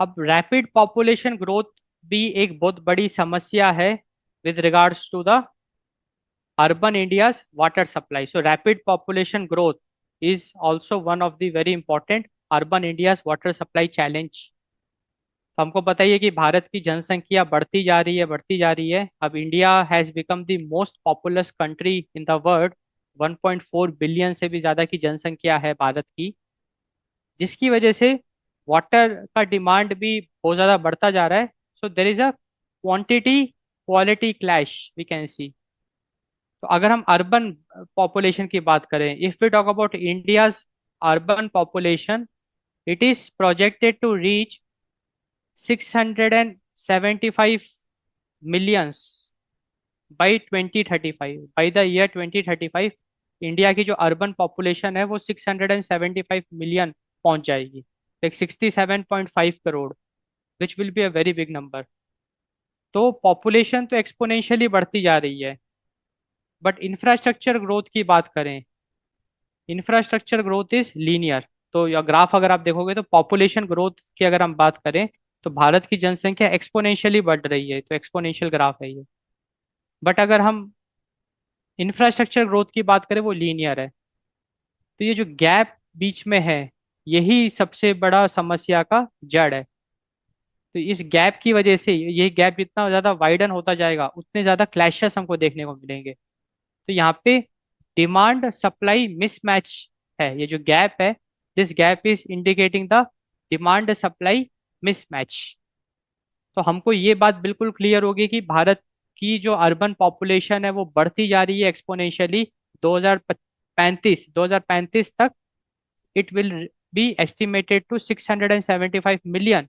अब rapid population growth भी एक बहुत बड़ी समस्या है with regards to the urban India's water supply. So rapid population growth is also one of the very important urban India's water supply challenge. तो हमको पता ही है कि भारत की जनसंख्या बढ़ती जा रही है। अब India has become the most populous country in the world. 1.4 billion से भी ज्यादा की जनसंख्या है भारत की, जिसकी वजह से वाटर का डिमांड भी बहुत ज्यादा बढ़ता जा रहा है। So there is a quantity quality clash we can see. तो अगर हम अर्बन पॉपुलेशन की बात करें, if we talk about India's urban population, it is projected to reach 675 millions by 2035। By the year 2035 India की जो अर्बन पॉपुलेशन है वो 675 मिलियन पहुंच जाएगी, like 67.5 crore, which will be a very big number. तो पॉपुलेशन तो एक्सपोनेंशियली बढ़ती जा रही है, बट इंफ्रास्ट्रक्चर ग्रोथ की बात करें, इंफ्रास्ट्रक्चर ग्रोथ इज लीनियर। तो या ग्राफ अगर आप देखोगे तो पॉपुलेशन ग्रोथ की अगर हम बात करें तो भारत की जनसंख्या एक्सपोनेंशियली बढ़ रही है, तो एक्सपोनेंशियल ग्राफ है ये। बट अगर हम इंफ्रास्ट्रक्चर ग्रोथ की बात करें वो लीनियर है। तो ये जो गैप बीच में है, यही सबसे बड़ा समस्या का जड़ है। तो इस गैप की वजह से ये गैप जितना ज़्यादा वाइडन होता जाएगा उतने ज़्यादा क्लैशेस हमको देखने को मिलेंगे। तो यहाँ पे डिमांड सप्लाई मिसमैच है, ये जो गैप है, this gap is indicating the demand supply mismatch. तो हमको ये बात बिल्कुल क्लियर होगी कि भारत की जो अर्बन पॉपुलेशन है वो बढ़ती जा रही है एक्सपोनेंशियली। 2035 तक it will be estimated to 675 million.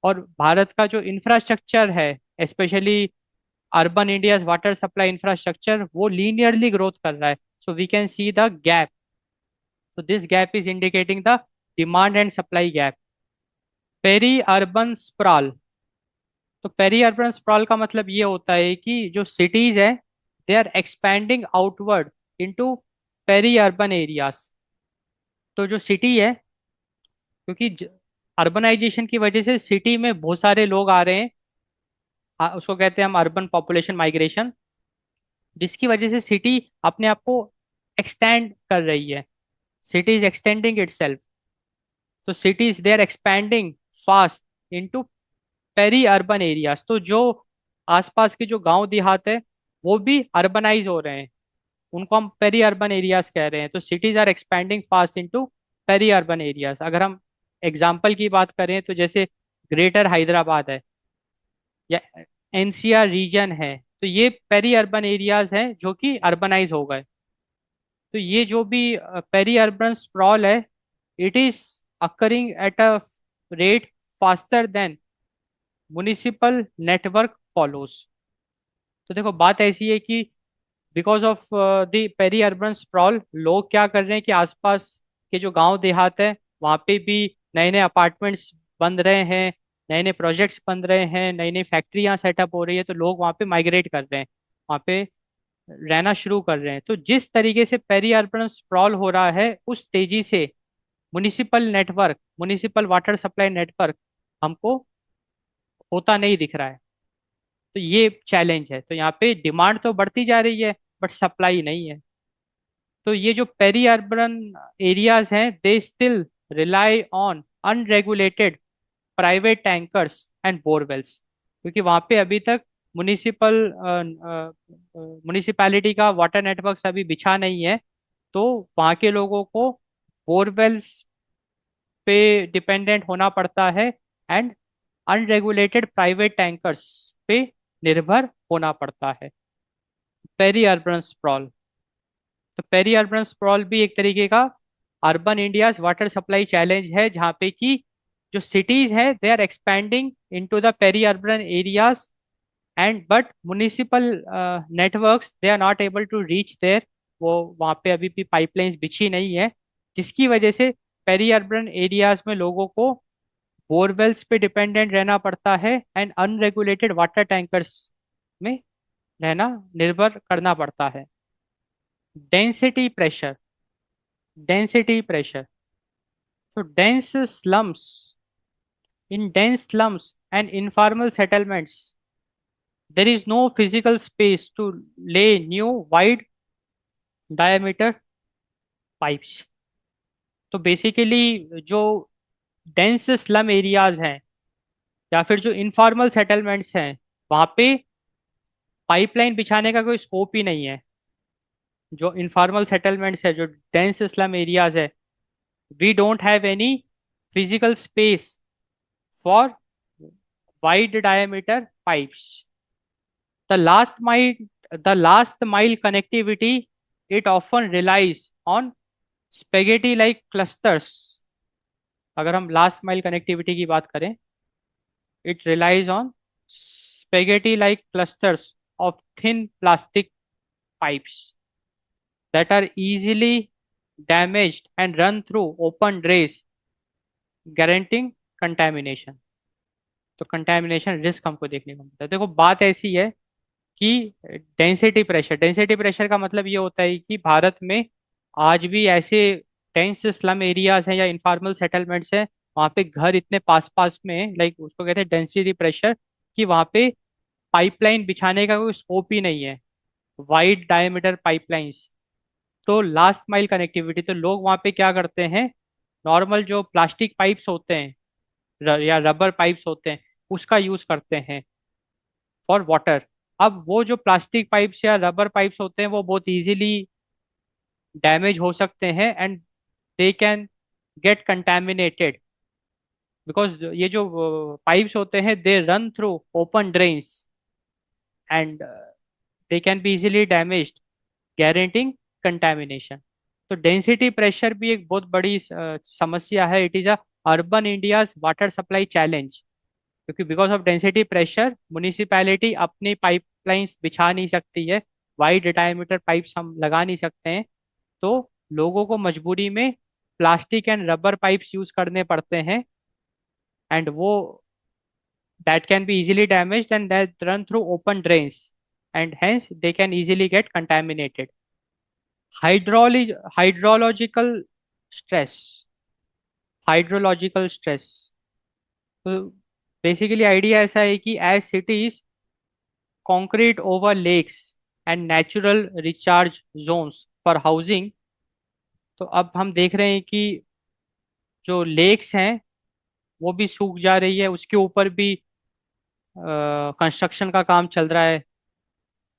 और भारत का जो इंफ्रास्ट्रक्चर है, specially urban India's water supply infrastructure, वो लीनियरली ग्रोथ कर रहा है। So we can see the gap. So this gap is indicating the demand and supply gap. Peri urban sprawl. तो peri urban sprawl का मतलब ये होता है कि जो सिटीज है they are expanding outward into peri urban areas. तो जो सिटी है, क्योंकि अर्बनाइजेशन की वजह से सिटी में बहुत सारे लोग आ रहे हैं, उसको कहते हैं हम अर्बन पॉपुलेशन माइग्रेशन, जिसकी वजह से सिटी अपने आप को एक्सटेंड कर रही है। City is extending itself. तो cities they are expanding fast into peri urban areas. तो जो आसपास के जो गांव देहात है वो भी अर्बनाइज हो रहे हैं, उनको हम पेरी अर्बन एरियाज कह रहे हैं। तो cities are expanding fast into peri urban areas. अगर हम एग्जाम्पल की बात करें तो जैसे ग्रेटर हैदराबाद है या एनसीआर रीजन है, तो ये पेरी अर्बन एरियाज हैं जो कि अर्बनाइज हो गए। तो ये जो भी पेरी अर्बन स्प्रॉल है, it is occurring at a rate faster than municipal network follows. तो देखो बात ऐसी है कि because of the peri urban sprawl, लोग क्या कर रहे हैं कि आसपास के जो गांव देहात है वहाँ पे भी नए नए अपार्टमेंट्स बन रहे हैं, नए नए प्रोजेक्ट्स बन रहे हैं, नई नई फैक्ट्रियाँ सेटअप हो रही है, तो लोग वहाँ पे माइग्रेट कर रहे हैं, वहाँ पे रहना शुरू कर रहे हैं। तो जिस तरीके से पेरी अर्बन स्प्रॉल हो रहा है उस तेजी से municipal network, municipal water supply network हमको होता नहीं दिख रहा है। तो ये चैलेंज है। तो यहाँ पे डिमांड तो बढ़ती जा रही है बट सप्लाई नहीं है। तो ये जो पेरी अर्बन एरियाज हैं they still rely on unregulated private tankers and borewells, क्योंकि वहाँ पे अभी तक म्युनिसिपल म्युनिसिपैलिटी का वाटर नेटवर्क अभी बिछा नहीं है। तो वहाँ के लोगों को बोरवेल्स पे डिपेंडेंट होना पड़ता है एंड अनरेगुलेटेड प्राइवेट टैंकर्स पे निर्भर होना पड़ता है। Peri urban sprawl. तो पेरी अर्बन स्प्रॉल भी एक तरीके का urban India's water supply challenge है, जहाँ पे कि जो सिटीज है they are expanding into the peri urban areas and but municipal networks they are not able to reach there. वो वहाँ पे अभी भी पाइपलाइंस बिछी नहीं है, जिसकी वजह से पेरी अर्बन एरियाज में लोगों को बोरवेल्स पे डिपेंडेंट रहना पड़ता है एंड अनरेगुलेटेड वाटर टैंकर्स में रहना निर्भर करना पड़ता है। Density pressure. Density pressure. तो dense slums In dense slums and informal settlements, there is no physical space to lay new wide diameter pipes. तो बेसिकली जो डेंस स्लम एरियाज हैं या फिर जो इनफॉर्मल सेटलमेंट्स हैं, वहाँ पे पाइपलाइन बिछाने का कोई स्कोप ही नहीं है। जो इनफॉर्मल सेटलमेंट्स है, जो डेंस स्लम एरियाज है, we don't have any physical space for wide diameter pipes. The last mile, the last mile connectivity, it often relies on spaghetti-like clusters. अगर हम लास्ट माइल कनेक्टिविटी की बात करें, it relies on spaghetti-like clusters of thin plastic pipes that are easily damaged and run through open drains, guaranteeing contamination. तो contamination risk हमको देखने को मिलता है। देखो बात ऐसी है कि डेंसिटी प्रेशर का मतलब ये होता है कि भारत में आज भी ऐसे डेंस स्लम एरियाज हैं या इनफॉर्मल सेटलमेंट्स हैं, वहाँ पे घर इतने पास पास में हैं, लाइक उसको कहते हैं डेंसिटी प्रेशर, कि वहाँ पे पाइपलाइन बिछाने का कोई स्कोप ही नहीं है, वाइड डायमीटर पाइपलाइंस। तो लास्ट माइल कनेक्टिविटी, तो लोग वहाँ पे क्या करते हैं, नॉर्मल जो प्लास्टिक पाइप्स होते हैं या रबर पाइप्स होते हैं, उसका यूज करते हैं फॉर वाटर। अब वो जो प्लास्टिक पाइप्स या रबर पाइप्स होते हैं वो बहुत इजीली डैमेज हो सकते हैं, and they can get contaminated because ये जो पाइप्स होते हैं they run through open drains and they can be easily damaged, guaranteeing contamination. तो डेंसिटी प्रेशर भी एक बहुत बड़ी समस्या है। It is a urban India's water supply challenge, क्योंकि because of density pressure municipality अपनी पाइपलाइंस बिछा नहीं सकती है, वाइड डायमीटर पाइप्स हम लगा नहीं सकते हैं, तो लोगों को मजबूरी में plastic and rubber pipes use करने पड़ते हैं, एंड वो that can be easily damaged and that run through open drains, and hence they can easily get contaminated. Hydrological stress, hydrological stress. तो बेसिकली आइडिया ऐसा है कि as cities concrete over lakes and natural recharge zones for housing, तो अब हम देख रहे हैं कि जो लेक्स हैं वो भी सूख जा रही है, उसके ऊपर भी कंस्ट्रक्शन का काम चल रहा है।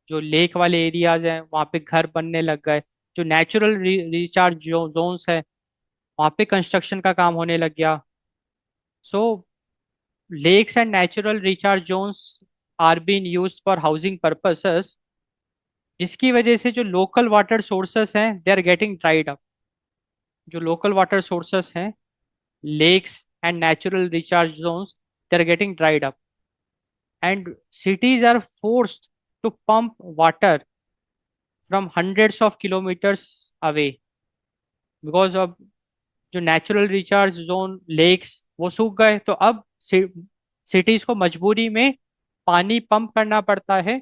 जो लेक वाले एरियाज हैं वहाँ पे घर बनने लग गए, जो नेचुरल रिचार्ज जोन्स है वहाँ पे कंस्ट्रक्शन का काम होने लग गया। So lakes and natural recharge zones are been used for housing purposes, जिसकी वजह से जो लोकल वाटर सोर्सेस हैं they are getting dried up. जो लोकल वाटर सोर्सेस हैं, lakes and natural recharge zones, they are getting dried up, and cities are forced to pump water from hundreds of kilometers away, because अब जो natural recharge zone lakes वो सूख गए, तो अब cities को मजबूरी में पानी पंप करना पड़ता है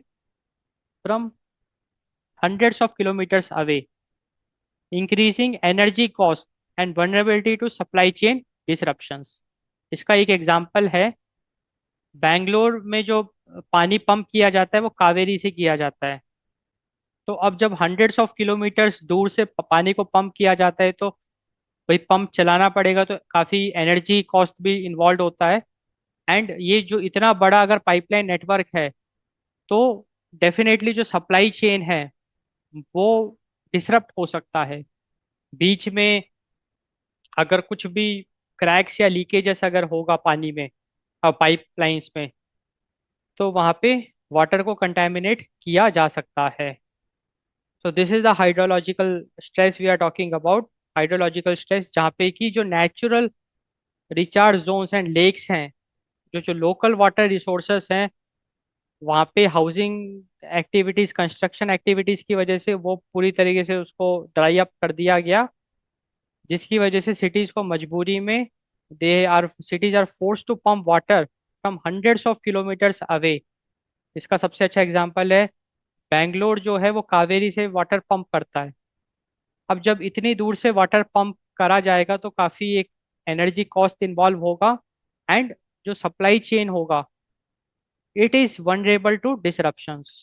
from hundreds of kilometres away, increasing energy cost and vulnerability to supply chain disruptions. इसका एक एग्जांपल है, बैंगलोर में जो पानी पंप किया जाता है वो कावेरी से किया जाता है। तो अब जब हंड्रेड्स ऑफ किलोमीटर्स दूर से पानी को पंप किया जाता है, तो भाई पंप चलाना पड़ेगा, तो काफ़ी एनर्जी कॉस्ट भी इन्वॉल्व होता है, एंड ये जो इतना बड़ा अगर पाइपलाइन नेटवर्क है, तो डेफिनेटली जो सप्लाई चेन है वो डिसरप्ट हो सकता है। बीच में अगर कुछ भी क्रैक्स या लीकेजेस अगर होगा पानी में, पाइपलाइंस में, तो वहाँ पे वाटर को कंटेमिनेट किया जा सकता है। So this is the hydrological stress we are talking about. Hydrological stress जहाँ पे कि जो natural recharge zones and lakes हैं, जो जो लोकल वाटर रिसोर्सेस हैं, वहाँ पे हाउसिंग एक्टिविटीज, कंस्ट्रक्शन एक्टिविटीज की वजह से वो पूरी तरीके से उसको ड्राई अप कर दिया गया, जिसकी वजह से सिटीज को मजबूरी में cities are force to pump water from hundreds of kilometres away. इसका सबसे अच्छा एग्जांपल है बैंगलोर, जो है वो कावेरी से वाटर पंप करता है। अब जब इतनी दूर से वाटर पंप करा जाएगा तो काफ़ी एक एनर्जी कॉस्ट इन्वॉल्व होगा, एंड जो सप्लाई चेन होगा, it is vulnerable to disruptions.